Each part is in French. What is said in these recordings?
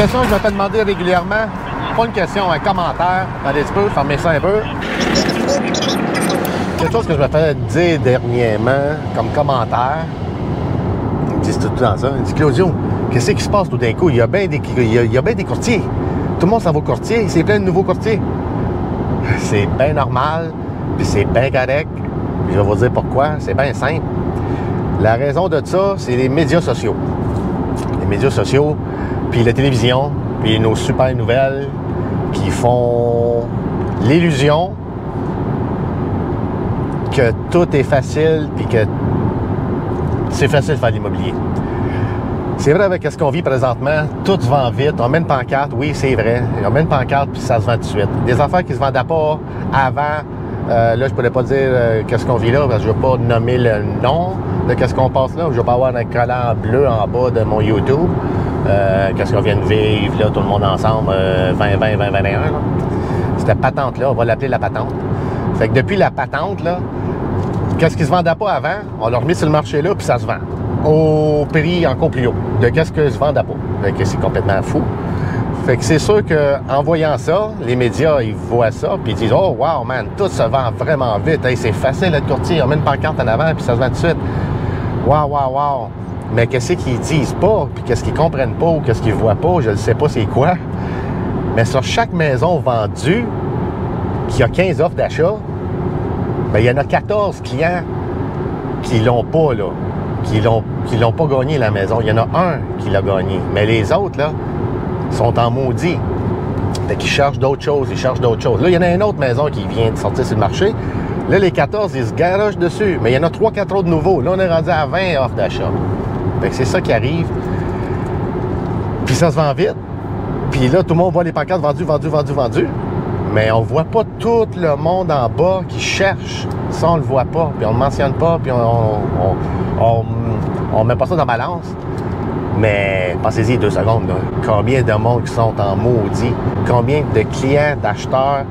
question que je me fais demander régulièrement. Pas une question, un commentaire. Attendez un petit peu, fermez ça un peu. Quelque chose que je me fais dire dernièrement comme commentaire. Ils me disent tout le temps ça. Ils me disent, Claudio, qu'est-ce qui se passe tout d'un coup? Il y a bien des courtiers. Tout le monde s'en va au courtier. C'est plein de nouveaux courtiers. C'est bien normal, puis c'est bien correct. Puis je vais vous dire pourquoi. C'est bien simple. La raison de ça, c'est les médias sociaux. Les médias sociaux, puis la télévision, puis nos super nouvelles qui font l'illusion que tout est facile, puis que c'est facile de faire l'immobilier. C'est vrai avec ce qu'on vit présentement, tout se vend vite. On met une pancarte, oui, c'est vrai. On met une pancarte, puis ça se vend tout de suite. Des affaires qui se vendaient pas avant. Là, je ne pourrais pas dire qu'est-ce qu'on vit là, parce que je ne veux pas nommer le nom de qu'est-ce qu'on passe là. Je ne veux pas avoir un collant bleu en bas de mon YouTube. Qu'est-ce qu'on vient de vivre, là, tout le monde ensemble, 2020-2021. Cette patente-là, on va l'appeler la patente. Fait que depuis la patente, là, qu'est-ce qui se vendait pas avant, on l'a remis sur le marché là, puis ça se vend. Au prix encore plus haut de qu'est-ce que se vendait pas. Fait que c'est complètement fou. Fait que c'est sûr qu'en voyant ça, les médias, ils voient ça, puis ils disent « Oh, wow, man, tout se vend vraiment vite. Hey, c'est facile d'être courtier. On met une pancarte en avant, puis ça se vend tout de suite. Wow, wow, wow. » Mais qu'est-ce qu'ils disent pas, puis qu'est-ce qu'ils comprennent pas, ou qu'est-ce qu'ils voient pas, je ne sais pas c'est quoi. Mais sur chaque maison vendue, qui a 15 offres d'achat, bien, il y en a 14 clients qui l'ont pas, là. Qui l'ont pas gagné, la maison. Il y en a un qui l'a gagné. Mais les autres, là, sont en maudit. Fait qu'ils cherchent d'autres choses, Là, il y en a une autre maison qui vient de sortir sur le marché. Là, les 14, ils se garagent dessus. Mais il y en a 3-4 autres nouveaux. Là, on est rendu à 20 offres d'achat. Fait que c'est ça qui arrive. Puis ça se vend vite. Puis là, tout le monde voit les pancartes vendus. Mais on voit pas tout le monde en bas qui cherche. Ça, on le voit pas. Puis on le mentionne pas. Puis on met pas ça dans la balance. Mais pensez-y 2 secondes, là. Combien de monde qui sont en maudit? Combien de clients, d'acheteurs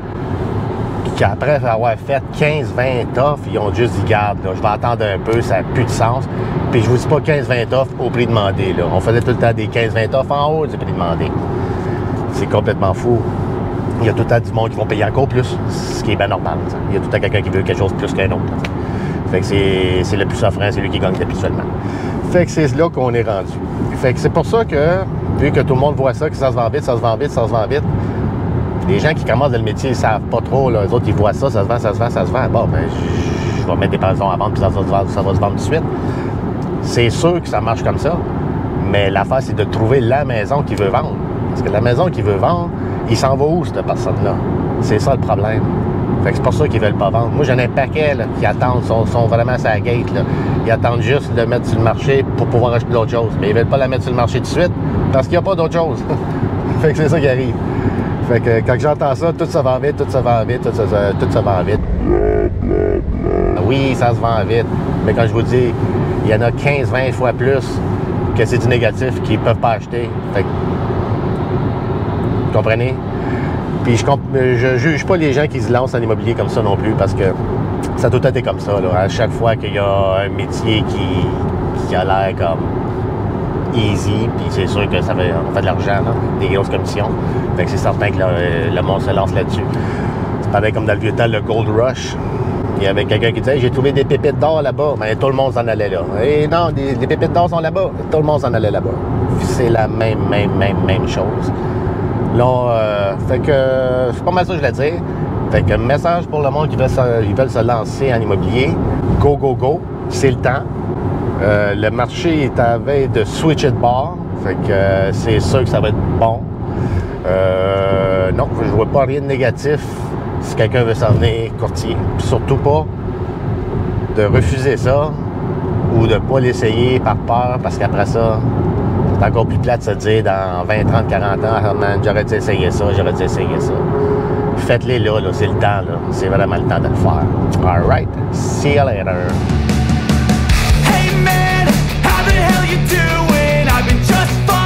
qui, après avoir fait 15-20 offres, ils ont juste dit, garde, là, je vais attendre un peu, ça n'a plus de sens. Puis je vous dis pas 15-20 offres au prix demandé, là. On faisait tout le temps des 15-20 offres en haut du prix demandé. C'est complètement fou. Il y a tout le temps du monde qui vont payer encore plus, ce qui est bien normal. T'sais. Il y a tout le temps quelqu'un qui veut quelque chose de plus qu'un autre. T'sais. Fait que c'est le plus offrant, c'est lui qui gagne habituellement. Fait que c'est là qu'on est rendu. Fait que c'est pour ça que, vu que tout le monde voit ça, que ça se vend vite, les gens qui commencent dans le métier, ils savent pas trop, là, les autres, ils voient ça se vend. Bon, ben, je vais mettre des pensions à vendre, puis ça va se vendre tout de suite. C'est sûr que ça marche comme ça, mais l'affaire, c'est de trouver la maison qui veut vendre. Parce que la maison qui veut vendre, il s'en va où, cette personne-là? C'est ça le problème. Fait que c'est pour ça qu'ils veulent pas vendre. Moi, j'en ai un paquet là, qui attendent, sont vraiment sur la gate. Là. Ils attendent juste de le mettre sur le marché pour pouvoir acheter d'autres choses. Mais ils veulent pas la mettre sur le marché tout de suite parce qu'il n'y a pas d'autre chose. Fait que c'est ça qui arrive. Fait que quand j'entends ça, tout se vend vite. Oui, ça se vend vite. Mais quand je vous dis, il y en a 15-20 fois plus que c'est du négatif qu'ils ne peuvent pas acheter. Fait que, vous comprenez? Puis je juge pas les gens qui se lancent en immobilier comme ça non plus, parce que ça a tout été comme ça. Là. À chaque fois qu'il y a un métier qui a l'air comme easy, puis c'est sûr que on fait de l'argent, là, des grosses commissions. Fait que c'est certain que le monde se lance là-dessus. C'est pareil comme dans le vieux temps, le Gold Rush. Il y avait quelqu'un qui disait hey, « J'ai trouvé des pépites d'or là-bas. » Mais tout le monde s'en allait là. Et non, les pépites d'or sont là-bas. Tout le monde s'en allait là-bas. C'est la même chose. Là, fait que c'est pas mal ça que je voulais dire. Fait que message pour le monde qui veulent se lancer en immobilier. Go, go, go. C'est le temps. Le marché est à veille de switch it bar. Fait que c'est sûr que ça va être bon. Non, je vois pas rien de négatif si quelqu'un veut s'en venir courtier. Puis surtout pas de refuser ça ou de pas l'essayer par peur parce qu'après ça, c'est encore plus plate de se dire dans 20, 30, 40 ans, oh man, j'aurais dû essayer ça. Faites-les là, c'est le temps, là. C'est vraiment le temps de le faire. All right, see you later. Hey man, how the hell you doing? I've been just fine.